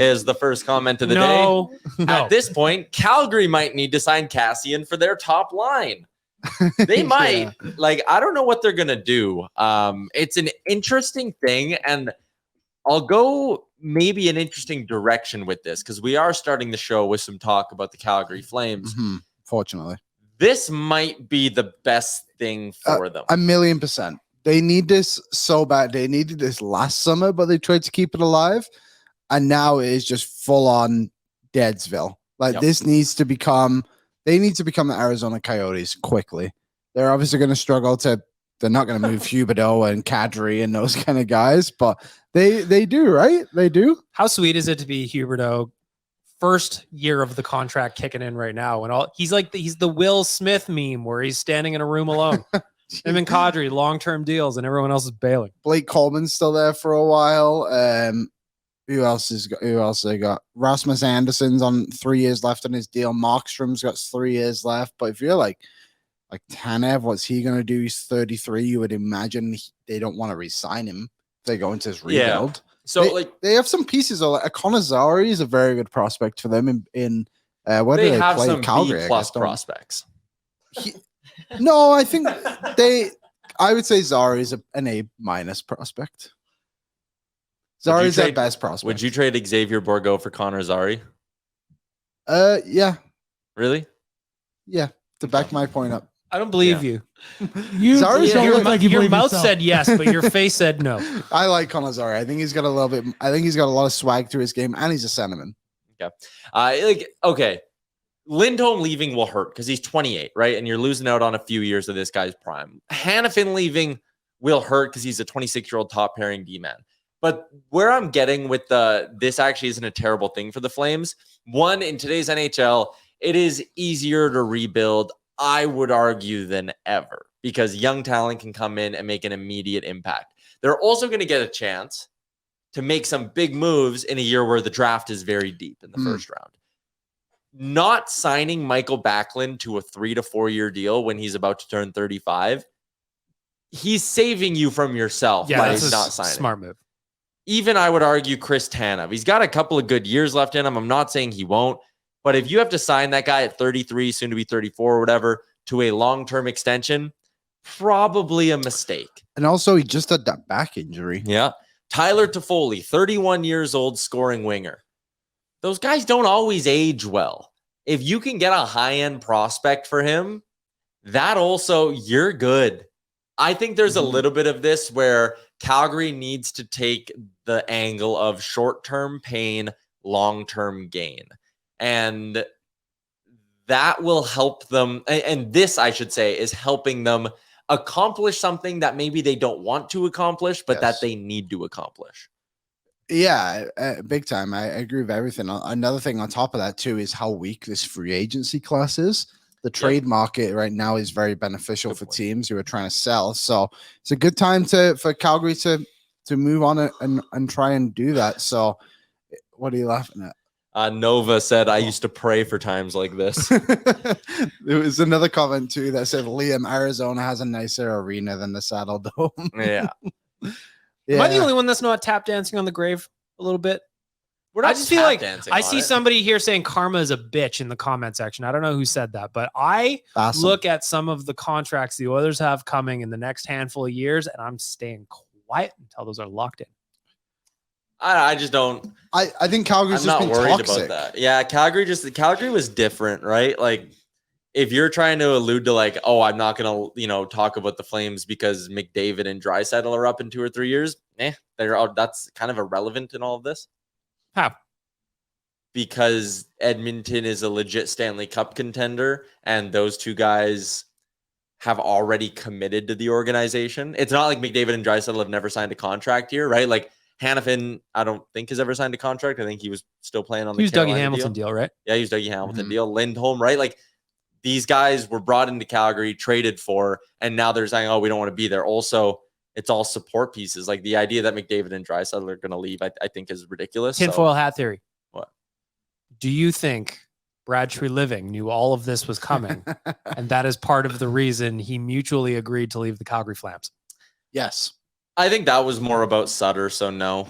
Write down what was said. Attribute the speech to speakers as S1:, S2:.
S1: is the first comment of the day. At this point, Calgary might need to sign Cassian for their top line. They might. Like, I don't know what they're going to do. It's an interesting thing, and I'll go maybe an interesting direction with this because we are starting the show with some talk about the Calgary Flames.
S2: Fortunately.
S1: This might be the best thing for them.
S2: 1,000,000%. They need this so bad. They needed this last summer, but they tried to keep it alive. And now it is just full on Deadsville. Like this needs to become, they need to become the Arizona Coyotes quickly. They're obviously going to struggle to, they're not going to move Huberdeau and Kadri and those kind of guys, but they do, right? They do.
S3: How sweet is it to be Huberdeau? First year of the contract kicking in right now, and he's the Will Smith meme where he's standing in a room alone. Him and Kadri, long-term deals, and everyone else is bailing.
S2: Blake Coleman's still there for a while. Who else they got? Rasmus Anderson's on 3 years left on his deal. Markstrom's got 3 years left. But if you're like Tanev, what's he gonna do? He's 33. You would imagine they don't want to re-sign him if they go into this rebuild.
S1: Yeah. So
S2: they have some pieces. Like Connor Zary is a very good prospect for them in where
S1: they
S2: do they
S1: have
S2: play?
S1: some
S2: Calgary,
S1: B+ prospects.
S2: No, I think I would say Zary is an A- prospect. Zary is their best prospect.
S1: Would you trade Xavier Bourgault for Connor Zary?
S2: Yeah.
S1: Really?
S2: Yeah. To back my point up.
S3: I don't believe you.
S4: Your
S3: mouth said yes, but your face said no.
S2: I like Connor Zary. I think he's got a little bit. I think he's got a lot of swag to his game, and he's a centerman.
S1: Okay. Lindholm leaving will hurt because he's 28, right? And you're losing out on a few years of this guy's prime. Hanifin leaving will hurt because he's a 26-year-old top pairing D-man. But where I'm getting with this actually isn't a terrible thing for the Flames. One, in today's NHL, it is easier to rebuild, I would argue, than ever because young talent can come in and make an immediate impact. They're also going to get a chance to make some big moves in a year where the draft is very deep in the first round. Not signing Michael Backlund to a 3 to 4 year deal when he's about to turn 35, he's saving you from yourself by not signing.
S3: Smart move.
S1: Even I would argue Chris Tanev. He's got a couple of good years left in him. I'm not saying he won't. But if you have to sign that guy at 33, soon to be 34 or whatever, to a long-term extension, probably a mistake.
S2: And also, he just had that back injury.
S1: Yeah. Tyler Toffoli, 31 years old, scoring winger. Those guys don't always age well. If you can get a high-end prospect for him, that also, you're good. I think there's a little bit of this where Calgary needs to take the angle of short-term pain, long-term gain. And that will help them. And this, I should say, is helping them accomplish something that maybe they don't want to accomplish, but that they need to accomplish.
S2: Yeah, big time. I agree with everything. Another thing on top of that, too, is how weak this free agency class is. The trade market right now is very beneficial for teams who are trying to sell. So it's a good time for Calgary to move on and try and do that. So what are you laughing at?
S1: Nova said, I used to pray for times like this.
S2: There was another comment, too, that said, Liam, Arizona has a nicer arena than the Saddle Dome.
S1: Yeah.
S3: Am I the only one that's not tap dancing on the grave a little bit? I just feel like I see somebody here saying karma is a bitch in the comment section. I don't know who said that, but I look at some of the contracts the Oilers have coming in the next handful of years, and I'm staying quiet until those are locked in.
S1: I just don't.
S2: I think Calgary's just been
S1: worried
S2: toxic.
S1: about that. Yeah, Calgary was different, right? Like, if you're trying to allude to like, oh, I'm not gonna, talk about the Flames because McDavid and Draisaitl are up in 2 or 3 years. That's kind of irrelevant in all of this.
S3: How?
S1: Because Edmonton is a legit Stanley Cup contender, and those two guys have already committed to the organization. It's not like McDavid and Draisaitl have never signed a contract here, right? Like, Hanifin, I don't think has ever signed a contract. I think he was still playing on the
S3: Dougie Hamilton deal, right?
S1: Yeah, he was Dougie Hamilton deal. Lindholm, right? Like, these guys were brought into Calgary, traded for, and now they're saying, oh, we don't want to be there. Also, it's all support pieces. Like, the idea that McDavid and Draisaitl are going to leave, I think is ridiculous.
S3: Tinfoil hat theory.
S1: What?
S3: Do you think Brad Treliving knew all of this was coming, and that is part of the reason he mutually agreed to leave the Calgary Flames?
S2: Yes.
S1: I think that was more about Sutter, so no.